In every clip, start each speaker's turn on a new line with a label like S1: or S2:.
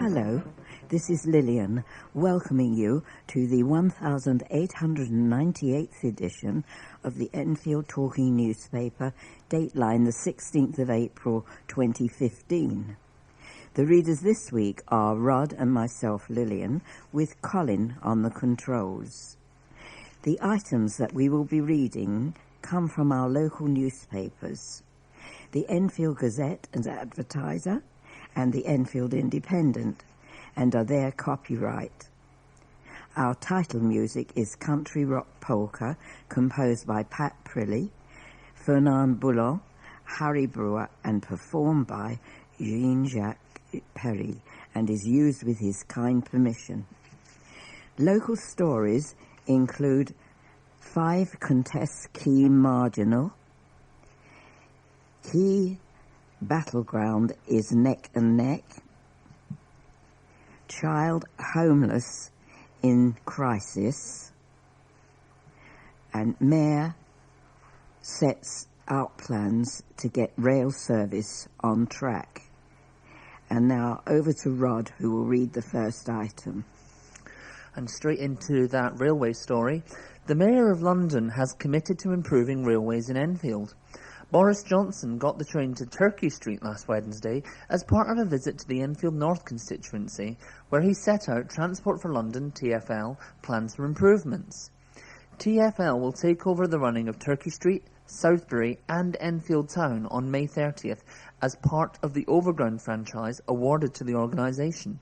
S1: Hello, this is Lilian, welcoming you to the 1898th edition of the Enfield Talking Newspaper, Dateline, the 16th of April 2015. The readers this week are Rod and myself, Lilian, with Colin on the controls. The items that we will be reading come from our local newspapers, the Enfield Gazette and Advertiser, and the Enfield Independent, and are their copyright. Our title music is Country Rock Polka, composed by Pat Prilly, Fernand Boulon, Harry Brewer, and performed by Jean-Jacques Perry, and is used with his kind permission. Local stories include 5 contests key marginal, key battleground is neck and neck, child homeless in crisis, and mayor sets out plans to get rail service on track. And now over to Rod, who will read the first item.
S2: And straight into that railway story. The Mayor of London has committed to improving railways in Enfield. Boris Johnson got the train to Turkey Street last Wednesday as part of a visit to the Enfield North constituency, where he set out Transport for London, TfL, plans for improvements. TfL will take over the running of Turkey Street, Southbury and Enfield Town on May 30th as part of the Overground franchise awarded to the organisation.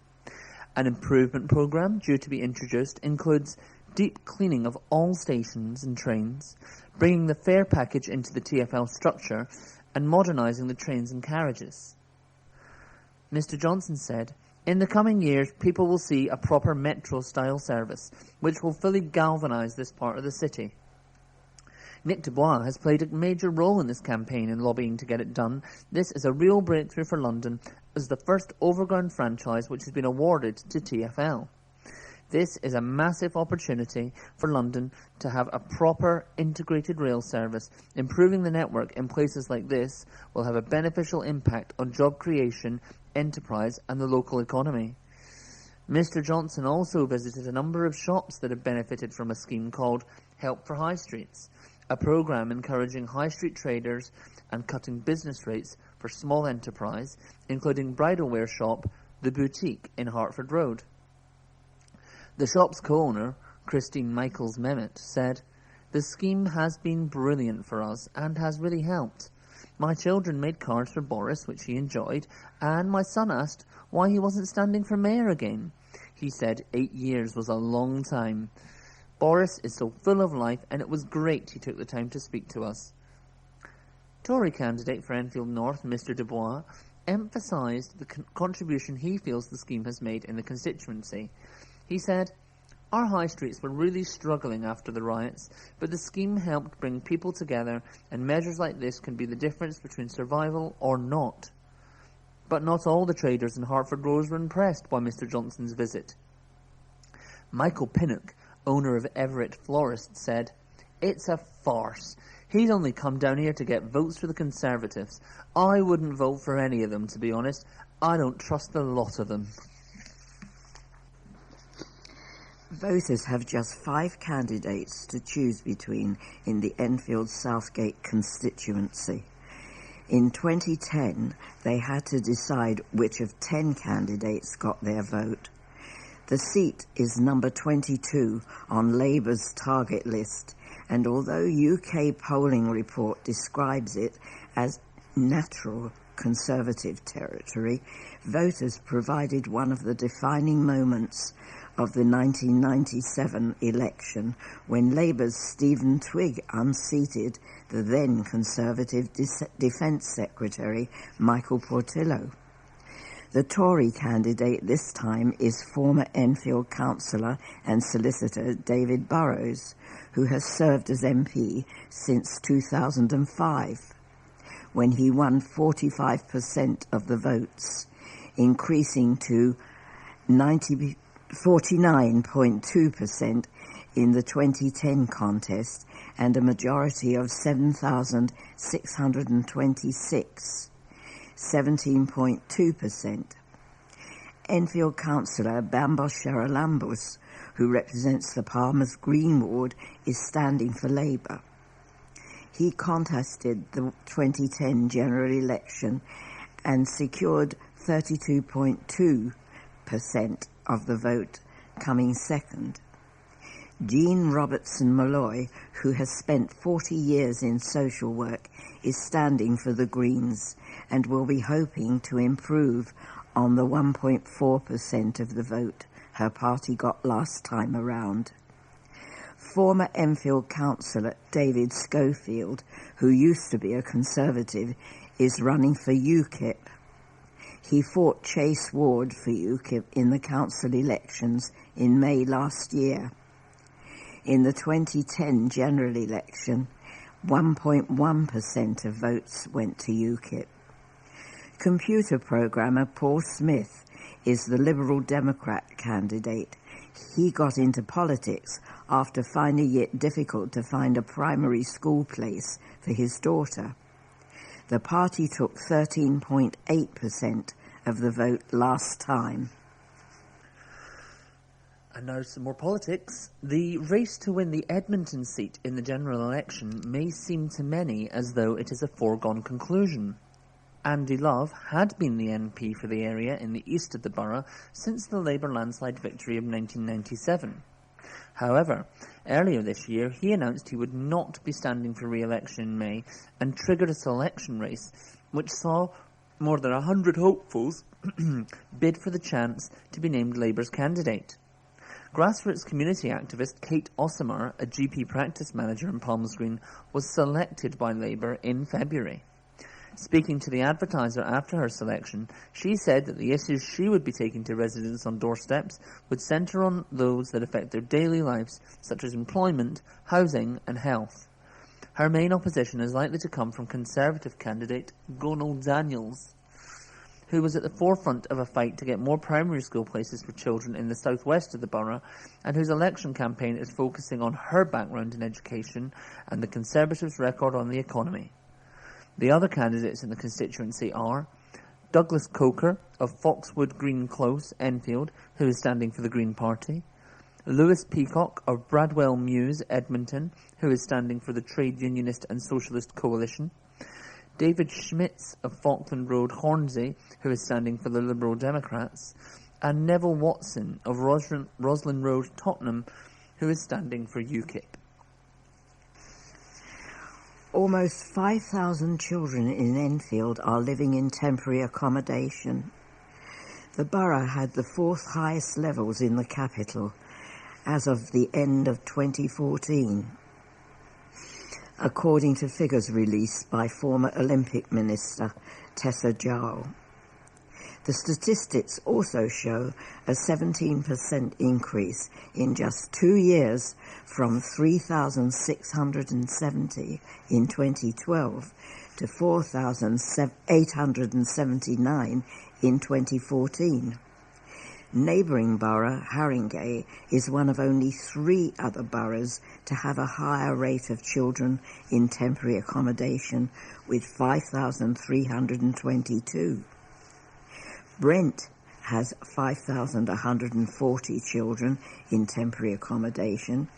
S2: An improvement programme due to be introduced includes deep cleaning of all stations and trains, bringing the fare package into the TfL structure, and modernising the trains and carriages. Mr Johnson said, "In the coming years, people will see a proper metro-style service, which will fully galvanise this part of the city." Nick Dubois has played a major role in this campaign in lobbying to get it done. This is a real breakthrough for London as the first overground franchise which has been awarded to TfL. This is a massive opportunity for London to have a proper integrated rail service. Improving the network in places like this will have a beneficial impact on job creation, enterprise and the local economy. Mr Johnson also visited a number of shops that have benefited from a scheme called Help for High Streets, a programme encouraging high street traders and cutting business rates for small enterprise, including bridal wear shop The Boutique in Hertford Road. The shop's co-owner, Christine Michaels-Memmott, said, "The scheme has been brilliant for us and has really helped. My children made cards for Boris, which he enjoyed, and my son asked why he wasn't standing for mayor again. He said 8 years was a long time. Boris is so full of life, and it was great he took the time to speak to us." Tory candidate for Enfield North, Mr Dubois, emphasised the contribution he feels the scheme has made in the constituency. He said, "Our high streets were really struggling after the riots, but the scheme helped bring people together, and measures like this can be the difference between survival or not." But not all the traders in Hertford Road were impressed by Mr Johnson's visit. Michael Pinnock, owner of Everett Florist, said, "It's a farce. He's only come down here to get votes for the Conservatives. I wouldn't vote for any of them, to be honest. I don't trust the lot of them."
S1: Voters have just 5 candidates to choose between in the Enfield Southgate constituency. In 2010, they had to decide which of 10 candidates got their vote. The seat is number 22 on Labour's target list, and although UK polling report describes it as natural Conservative territory, voters provided one of the defining moments of the 1997 election when Labour's Stephen Twigg unseated the then Conservative Defence Secretary Michael Portillo. The Tory candidate this time is former Enfield councillor and solicitor David Burrows, who has served as MP since 2005, when he won 45% of the votes, increasing to 49.2% in the 2010 contest and a majority of 7,626, 17.2%. Enfield councillor Bambos Sheralambus, who represents the Palmer's Green ward, is standing for Labour. He contested the 2010 general election and secured 32.2% of the vote, coming second. Jean Robertson Malloy, who has spent 40 years in social work, is standing for the Greens and will be hoping to improve on the 1.4% of the vote her party got last time around. Former Enfield councillor David Schofield, who used to be a Conservative, is running for UKIP. He fought Chase Ward for UKIP in the council elections in May last year. In the 2010 general election, 1.1% of votes went to UKIP. Computer programmer Paul Smith is the Liberal Democrat candidate. He got into politics after finding it difficult to find a primary school place for his daughter. The party took 13.8% of the vote last time.
S2: And now some more politics. The race to win the Edmonton seat in the general election may seem to many as though it is a foregone conclusion. Andy Love had been the MP for the area in the east of the borough since the Labour landslide victory of 1997. However, earlier this year he announced he would not be standing for re-election in May and triggered a selection race which saw more than 100 hopefuls bid for the chance to be named Labour's candidate. Grassroots community activist Kate Ossimer, a GP practice manager in Palmer's Green, was selected by Labour in February. Speaking to the Advertiser after her selection, she said that the issues she would be taking to residents on doorsteps would centre on those that affect their daily lives, such as employment, housing and health. Her main opposition is likely to come from Conservative candidate Gonal Daniels, who was at the forefront of a fight to get more primary school places for children in the southwest of the borough, and whose election campaign is focusing on her background in education and the Conservatives' record on the economy. The other candidates in the constituency are Douglas Coker of Foxwood Green Close, Enfield, who is standing for the Green Party, Lewis Peacock of Bradwell Mews, Edmonton, who is standing for the Trade Unionist and Socialist Coalition, David Schmitz of Falkland Road, Hornsey, who is standing for the Liberal Democrats, and Neville Watson of Roslyn Road, Tottenham, who is standing for UKIP.
S1: Almost 5,000 children in Enfield are living in temporary accommodation. The borough had the fourth highest levels in the capital as of the end of 2014, according to figures released by former Olympic Minister Tessa Jowell. The statistics also show a 17% increase in just 2 years from 3,670 in 2012 to 4,879 in 2014. Neighbouring borough, Haringey, is one of only 3 other boroughs to have a higher rate of children in temporary accommodation, with 5,322. Brent has 5,140 children in temporary accommodation,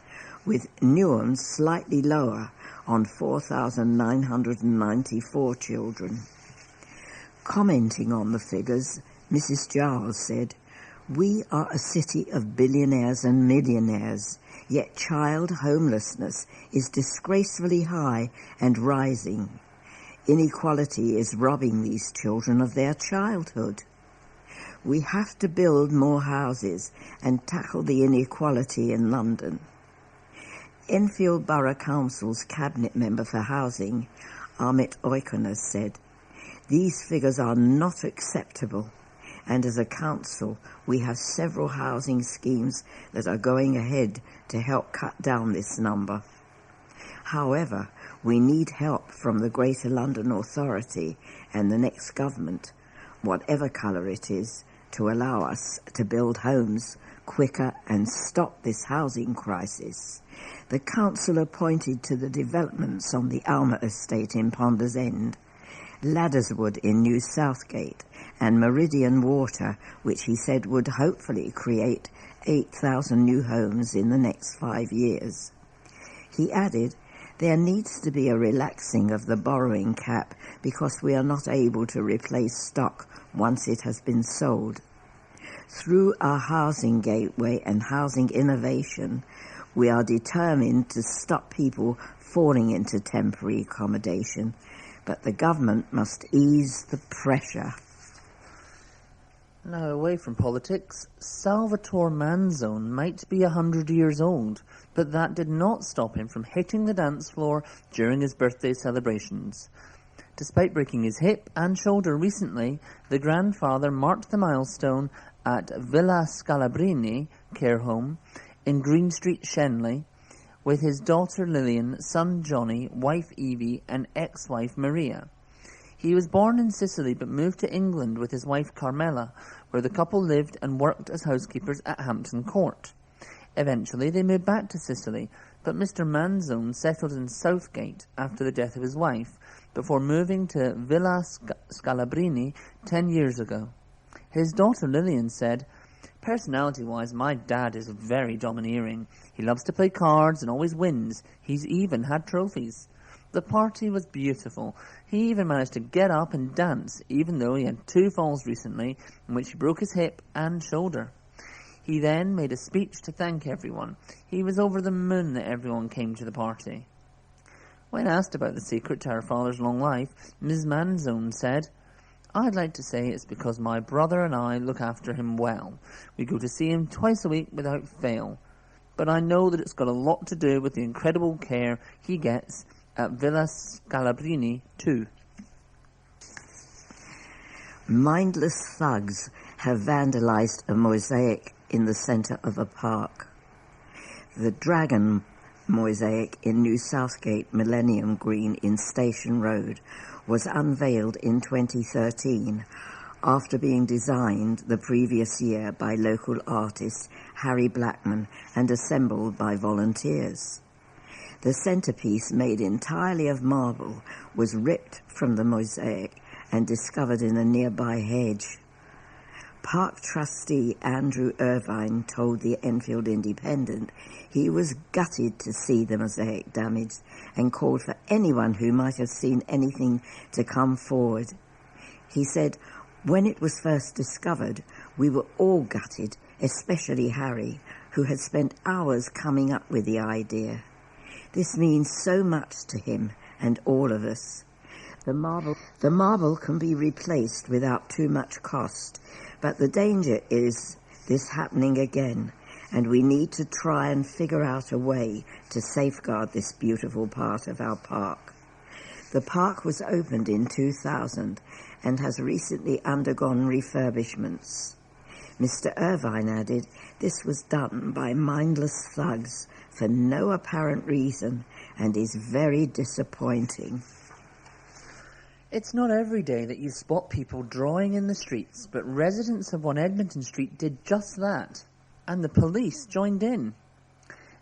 S1: with Newham slightly lower on 4,994 children. Commenting on the figures, Mrs. Giles said, "We are a city of billionaires and millionaires, yet child homelessness is disgracefully high and rising. Inequality is robbing these children of their childhood. We have to build more houses and tackle the inequality in London." Enfield Borough Council's Cabinet Member for Housing, Amit Oikonas, said, "These figures are not acceptable, and as a council we have several housing schemes that are going ahead to help cut down this number. However, we need help from the Greater London Authority and the next government, whatever colour it is, to allow us to build homes quicker and stop this housing crisis." The councillor pointed to the developments on the Alma estate in Ponders End Ladderswood in New Southgate, and Meridian Water, which he said would hopefully create 8,000 new homes in the next 5 years. He added, there needs to be a relaxing of the borrowing cap because we are not able to replace stock once it has been sold. Through our housing gateway and housing innovation, we are determined to stop people falling into temporary accommodation, but the government must ease the pressure.
S2: Now, away from politics, Salvatore Manzone might be 100 years old, but that did not stop him from hitting the dance floor during his birthday celebrations. Despite breaking his hip and shoulder recently, the grandfather marked the milestone at Villa Scalabrini care home in Green Street, Shenley, with his daughter Lilian, son Johnny, wife Evie, and ex-wife Maria. He was born in Sicily but moved to England with his wife Carmela, where the couple lived and worked as housekeepers at Hampton Court. Eventually they moved back to Sicily, but Mr. Manzone settled in Southgate after the death of his wife, before moving to Villa Scalabrini 10 years ago. His daughter Lilian said, personality-wise, my dad is very domineering. He loves to play cards and always wins. He's even had trophies. The party was beautiful. He even managed to get up and dance, even though he had 2 falls recently, in which he broke his hip and shoulder. He then made a speech to thank everyone. He was over the moon that everyone came to the party. When asked about the secret to her father's long life, Ms. Manzone said, I'd like to say it's because my brother and I look after him well. We go to see him twice a week without fail. But I know that it's got a lot to do with the incredible care he gets at Villa Scalabrini too.
S1: Mindless thugs have vandalised a mosaic in the centre of a park. The Dragon mosaic in New Southgate Millennium Green in Station Road was unveiled in 2013 after being designed the previous year by local artist Harry Blackman and assembled by volunteers. The centrepiece, made entirely of marble, was ripped from the mosaic and discovered in a nearby hedge. Park trustee Andrew Irvine told the Enfield Independent he was gutted to see the mosaic damaged and called for anyone who might have seen anything to come forward. He said, when it was first discovered, we were all gutted, especially Harry, who had spent hours coming up with the idea. This means so much to him and all of us. The marble can be replaced without too much cost, but the danger is this happening again, and we need to try and figure out a way to safeguard this beautiful part of our park. The park was opened in 2000 and has recently undergone refurbishments. Mr. Irvine added, this was done by mindless thugs for no apparent reason and is very disappointing.
S2: It's not every day that you spot people drawing in the streets, but residents of 1 Edmonton Street did just that, and the police joined in.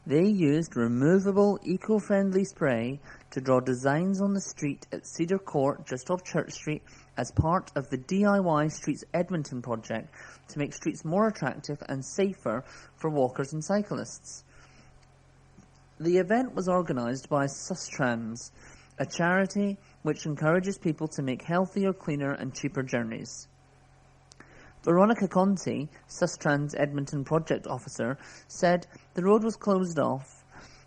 S2: They used removable, eco-friendly spray to draw designs on the street at Cedar Court, just off Church Street, as part of the DIY Streets Edmonton project to make streets more attractive and safer for walkers and cyclists. The event was organised by Sustrans, a charity which encourages people to make healthier, cleaner and cheaper journeys. Veronica Conti, Sustrans Edmonton project officer, said the road was closed off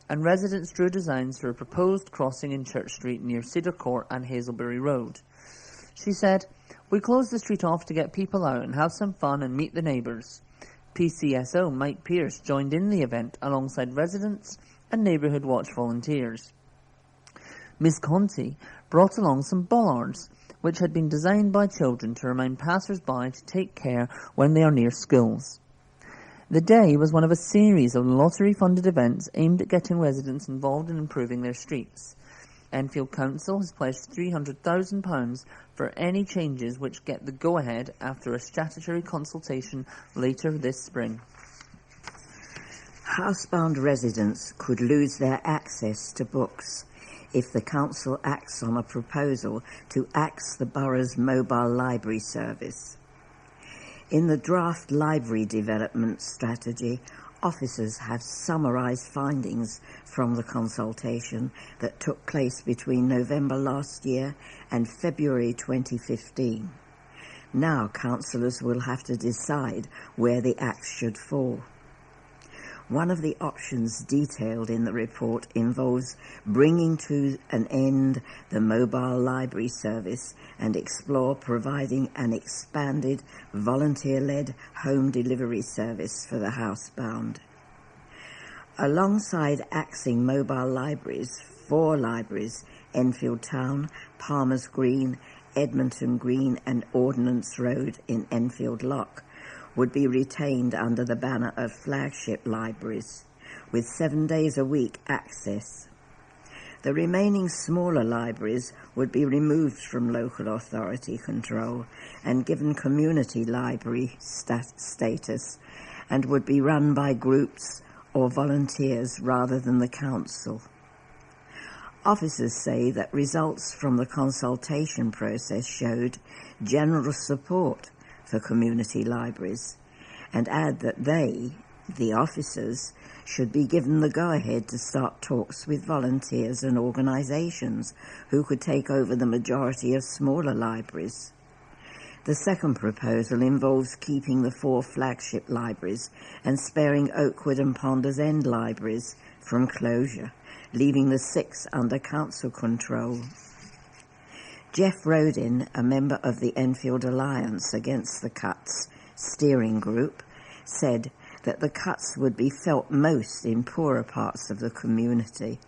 S2: and residents drew designs for a proposed crossing in Church Street near Cedar Court and Hazelbury Road. She said, we closed the street off to get people out and have some fun and meet the neighbours. PCSO Mike Pearce joined in the event alongside residents and Neighbourhood Watch volunteers. Miss Conti brought along some bollards, which had been designed by children to remind passers-by to take care when they are near schools. The day was one of a series of lottery-funded events aimed at getting residents involved in improving their streets. Enfield Council has pledged £300,000 for any changes which get the go-ahead after a statutory consultation later this spring.
S1: Housebound residents could lose their access to books if the council acts on a proposal to axe the borough's mobile library service. In the draft library development strategy, officers have summarised findings from the consultation that took place between November last year and February 2015. Now councillors will have to decide where the axe should fall. One of the options detailed in the report involves bringing to an end the mobile library service and explore providing an expanded volunteer-led home delivery service for the housebound. Alongside axing mobile libraries, 4 libraries, Enfield Town, Palmer's Green, Edmonton Green and Ordnance Road in Enfield Lock, would be retained under the banner of flagship libraries, with 7 days a week access. The remaining smaller libraries would be removed from local authority control and given community library status, and would be run by groups or volunteers rather than the council. Officers say that results from the consultation process showed general support for community libraries, and add that they, the officers, should be given the go-ahead to start talks with volunteers and organisations who could take over the majority of smaller libraries. The second proposal involves keeping the 4 flagship libraries and sparing Oakwood and Ponders End libraries from closure, leaving the 6 under council control. Jeff Rodin, a member of the Enfield Alliance Against the Cuts steering group, said that the cuts would be felt most in poorer parts of the community.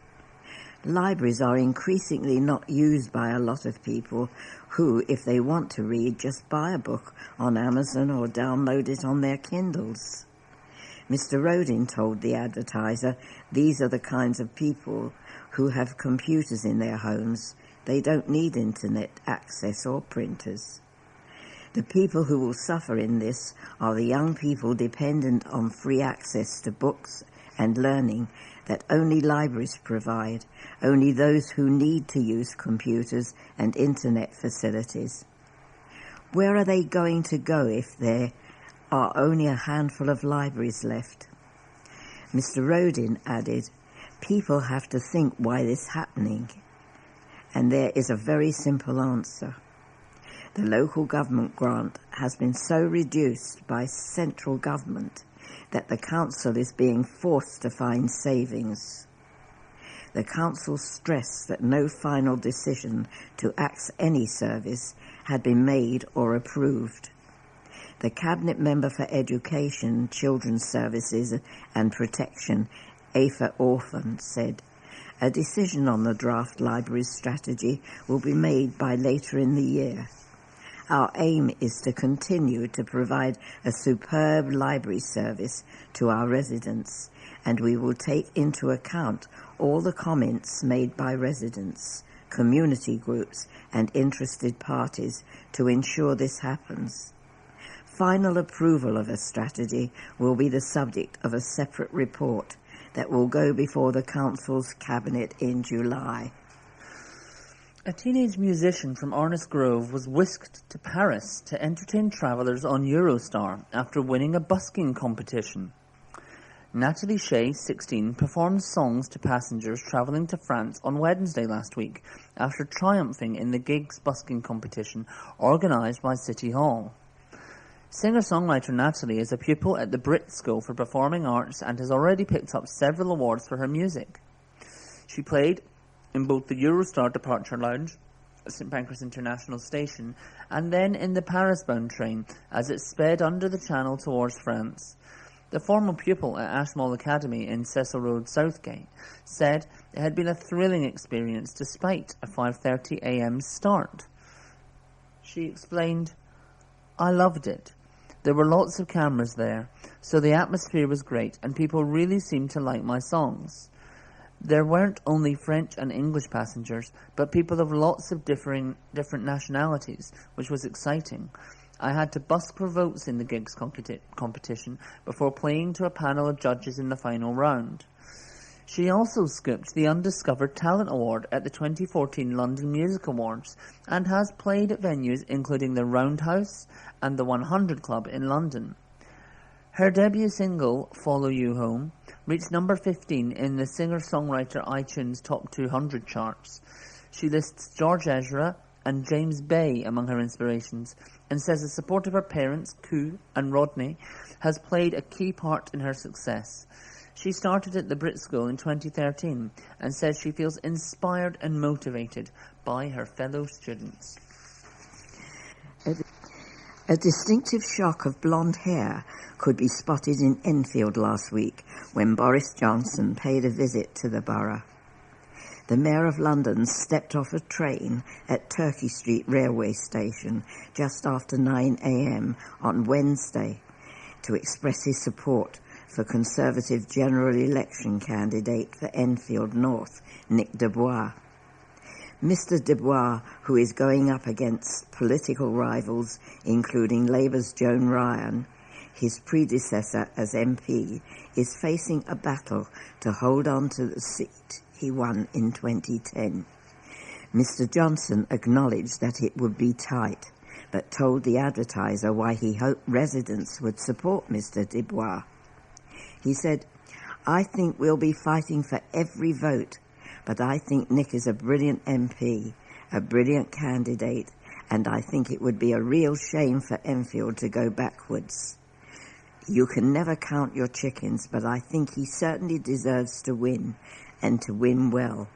S1: Libraries are increasingly not used by a lot of people who, if they want to read, just buy a book on Amazon or download it on their Kindles. Mr. Rodin told the Advertiser these are the kinds of people who have computers in their homes. They don't need internet access or printers. The people who will suffer in this are the young people dependent on free access to books and learning that only libraries provide, only those who need to use computers and internet facilities. Where are they going to go if there are only a handful of libraries left? Mr. Rodin added, people have to think why this is happening. And there is a very simple answer. The local government grant has been so reduced by central government that the council is being forced to find savings. The council stressed that no final decision to axe any service had been made or approved. The Cabinet Member for Education, Children's Services and Protection, Aoife Orphan, said, a decision on the draft library strategy will be made by later in the year. Our aim is to continue to provide a superb library service to our residents, and we will take into account all the comments made by residents, community groups and interested parties to ensure this happens. Final approval of a strategy will be the subject of a separate report that will go before the Council's Cabinet in July.
S2: A teenage musician from Arnis Grove was whisked to Paris to entertain travellers on Eurostar after winning a busking competition. Natalie Shea, 16, performed songs to passengers travelling to France on Wednesday last week after triumphing in the Gigs busking competition organised by City Hall. Singer-songwriter Natalie is a pupil at the Brit School for Performing Arts and has already picked up several awards for her music. She played in both the Eurostar departure lounge at St Pancras International Station and then in the Paris-bound train as it sped under the channel towards France. The former pupil at Ashmole Academy in Cecil Road, Southgate, said it had been a thrilling experience despite a 5:30 a.m. start. She explained, I loved it. There were lots of cameras there, so the atmosphere was great and people really seemed to like my songs. There weren't only French and English passengers, but people of lots of different nationalities, which was exciting. I had to busk for votes in the Gigs competition before playing to a panel of judges in the final round. She also scooped the Undiscovered Talent Award at the 2014 London Music Awards and has played at venues including the Roundhouse and the 100 Club in London. Her debut single, Follow You Home, reached number 15 in the singer-songwriter iTunes Top 200 charts. She lists George Ezra and James Bay among her inspirations and says the support of her parents, Koo and Rodney, has played a key part in her success. She started at the Brit School in 2013 and says she feels inspired and motivated by her fellow students.
S1: A distinctive shock of blonde hair could be spotted in Enfield last week when Boris Johnson paid a visit to the borough. The Mayor of London stepped off a train at Turkey Street railway station just after 9 a.m. on Wednesday to express his support for Conservative general election candidate for Enfield North, Nick Dubois. Mr Dubois, who is going up against political rivals including Labour's Joan Ryan, his predecessor as MP, is facing a battle to hold on to the seat he won in 2010. Mr Johnson acknowledged that it would be tight, but told the Advertiser why he hoped residents would support Mr Dubois. He said, "I think we'll be fighting for every vote, but I think Nick is a brilliant MP, a brilliant candidate, and I think it would be a real shame for Enfield to go backwards. You can never count your chickens, but I think he certainly deserves to win, and to win well."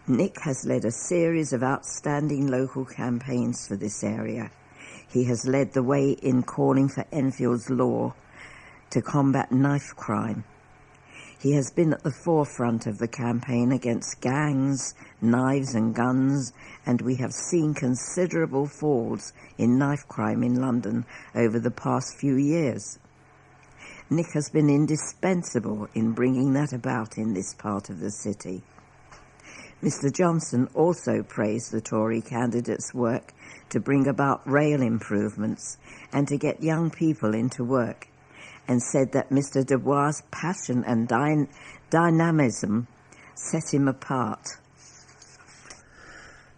S1: Nick has led a series of outstanding local campaigns for this area. He has led the way in calling for Enfield's law to combat knife crime. He has been at the forefront of the campaign against gangs, knives and guns, and we have seen considerable falls in knife crime in London over the past few years. Nick has been indispensable in bringing that about in this part of the city. Mr Johnson also praised the Tory candidate's work to bring about rail improvements and to get young people into work, and said that Mr Dubois' passion and dynamism set him apart.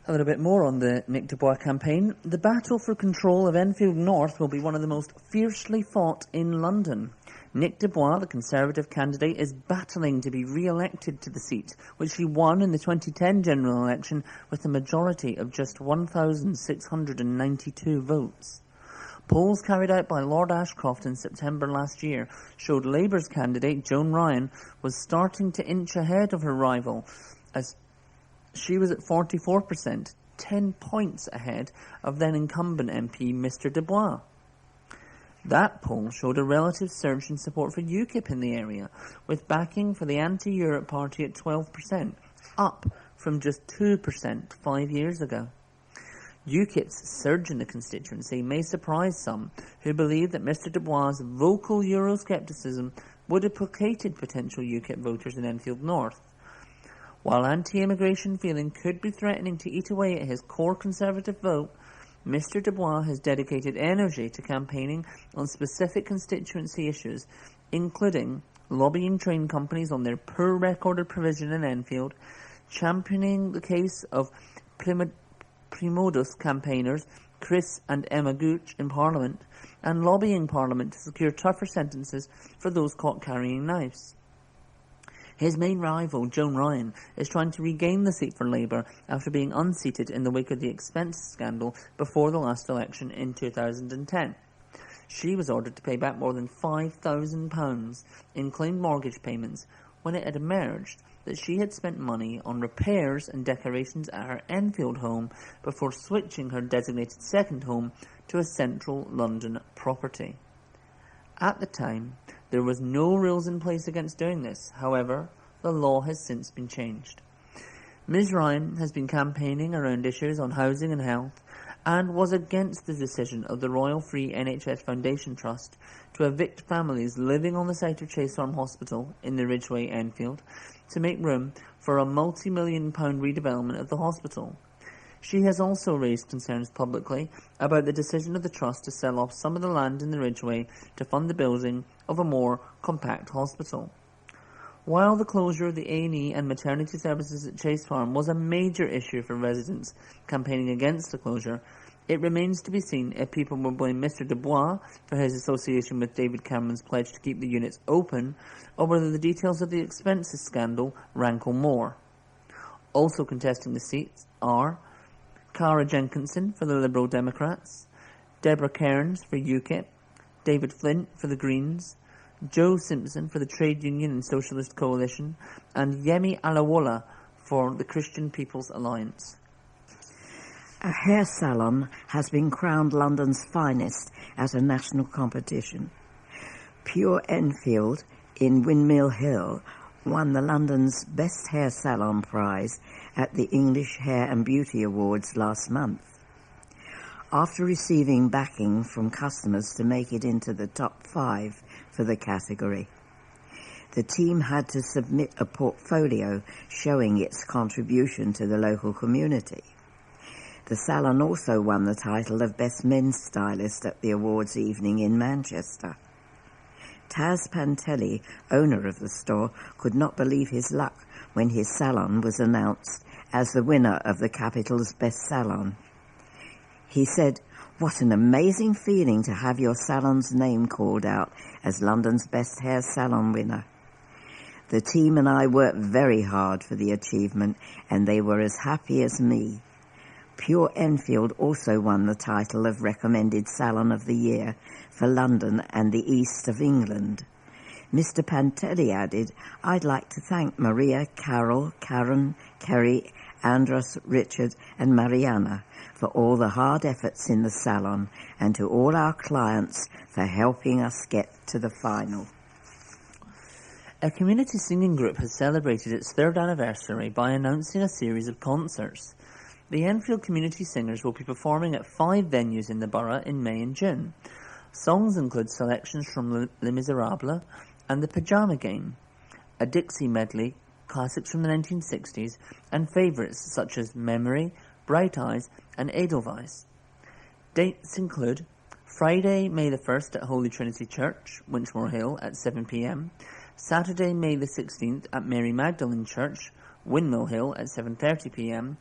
S2: A little bit more on the Nick Dubois campaign. The battle for control of Enfield North will be one of the most fiercely fought in London. Nick Dubois, the Conservative candidate, is battling to be re-elected to the seat, which he won in the 2010 general election with a majority of just 1,692 votes. Polls carried out by Lord Ashcroft in September last year showed Labour's candidate, Joan Ryan, was starting to inch ahead of her rival, as she was at 44%, 10 points ahead of then-incumbent MP Mr Dubois. That poll showed a relative surge in support for UKIP in the area, with backing for the anti-Europe party at 12%, up from just 2% 5 years ago. UKIP's surge in the constituency may surprise some who believe that Mr Dubois' vocal Euroscepticism would have placated potential UKIP voters in Enfield North. While anti-immigration feeling could be threatening to eat away at his core Conservative vote, Mr Dubois has dedicated energy to campaigning on specific constituency issues, including lobbying train companies on their poor recorded provision in Enfield, championing the case of Primodus campaigners Chris and Emma Gooch in Parliament, and lobbying Parliament to secure tougher sentences for those caught carrying knives. His main rival, Joan Ryan, is trying to regain the seat for Labour after being unseated in the wake of the expense scandal before the last election in 2010. She was ordered to pay back more than £5,000 in claimed mortgage payments when it had emerged that she had spent money on repairs and decorations at her Enfield home before switching her designated second home to a central London property. At the time, there was no rules in place against doing this. However, the law has since been changed. Ms Ryan has been campaigning around issues on housing and health and was against the decision of the Royal Free NHS Foundation Trust to evict families living on the site of Chase Farm Hospital in the Ridgeway, Enfield, to make room for a multi-million-pound redevelopment of the hospital. She has also raised concerns publicly about the decision of the Trust to sell off some of the land in the Ridgeway to fund the building of a more compact hospital. While the closure of the A&E and maternity services at Chase Farm was a major issue for residents campaigning against the closure, it remains to be seen if people will blame Mr Dubois for his association with David Cameron's pledge to keep the units open, or whether the details of the expenses scandal rankle more. Also contesting the seats are Cara Jenkinson for the Liberal Democrats, Deborah Cairns for UKIP, David Flint for the Greens, Joe Simpson for the Trade Union and Socialist Coalition, and Yemi Alawola for the Christian People's Alliance.
S1: A hair salon has been crowned London's finest at a national competition. Pure Enfield in Windmill Hill won the London's Best Hair Salon prize at the English Hair and Beauty Awards last month. After receiving backing from customers to make it into the top 5 for the category, the team had to submit a portfolio showing its contribution to the local community. The salon also won the title of Best Men's Stylist at the awards evening in Manchester. Taz Pantelli, owner of the store, could not believe his luck when his salon was announced as the winner of the capital's best salon. He said, "What an amazing feeling to have your salon's name called out as London's best hair salon winner. The team and I worked very hard for the achievement, and they were as happy as me." Pure Enfield also won the title of Recommended Salon of the Year for London and the East of England. Mr Pantelli added, "I'd like to thank Maria, Carol, Karen, Kerry, Andros, Richard and Mariana for all the hard efforts in the salon, and to all our clients for helping us get to the final."
S2: A community singing group has celebrated its 3rd anniversary by announcing a series of concerts. The Enfield Community Singers will be performing at 5 venues in the borough in May and June. Songs include selections from Les Miserables and The Pyjama Game, a Dixie medley, classics from the 1960s, and favourites such as Memory, Bright Eyes and Edelweiss. Dates include Friday, May the 1st at Holy Trinity Church, Winchmore Hill at 7 p.m, Saturday, May the 16th at Mary Magdalene Church, Windmill Hill at 7:30 p.m,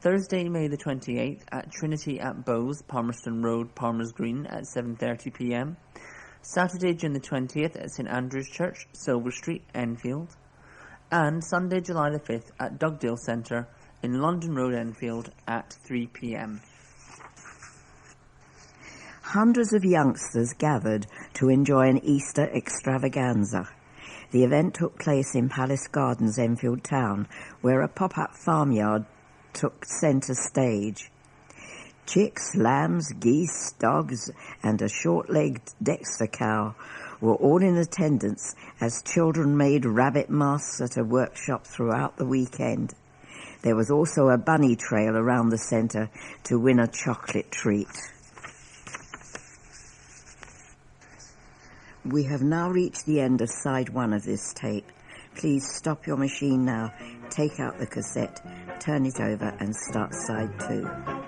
S2: Thursday, May the 28th at Trinity at Bowes, Palmerston Road, Palmer's Green at 7:30 p.m, Saturday, June the 20th at St Andrew's Church, Silver Street, Enfield, and Sunday, July the 5th at Dugdale Centre in London Road, Enfield at 3 p.m.
S1: Hundreds of youngsters gathered to enjoy an Easter extravaganza. The event took place in Palace Gardens, Enfield Town, where a pop-up farmyard took centre stage. Chicks, lambs, geese, dogs and a short-legged Dexter cow were all in attendance as children made rabbit masks at a workshop throughout the weekend. There was also a bunny trail around the centre to win a chocolate treat. We have now reached the end of side 1 of this tape. Please stop your machine now, take out the cassette, turn it over and start side 2.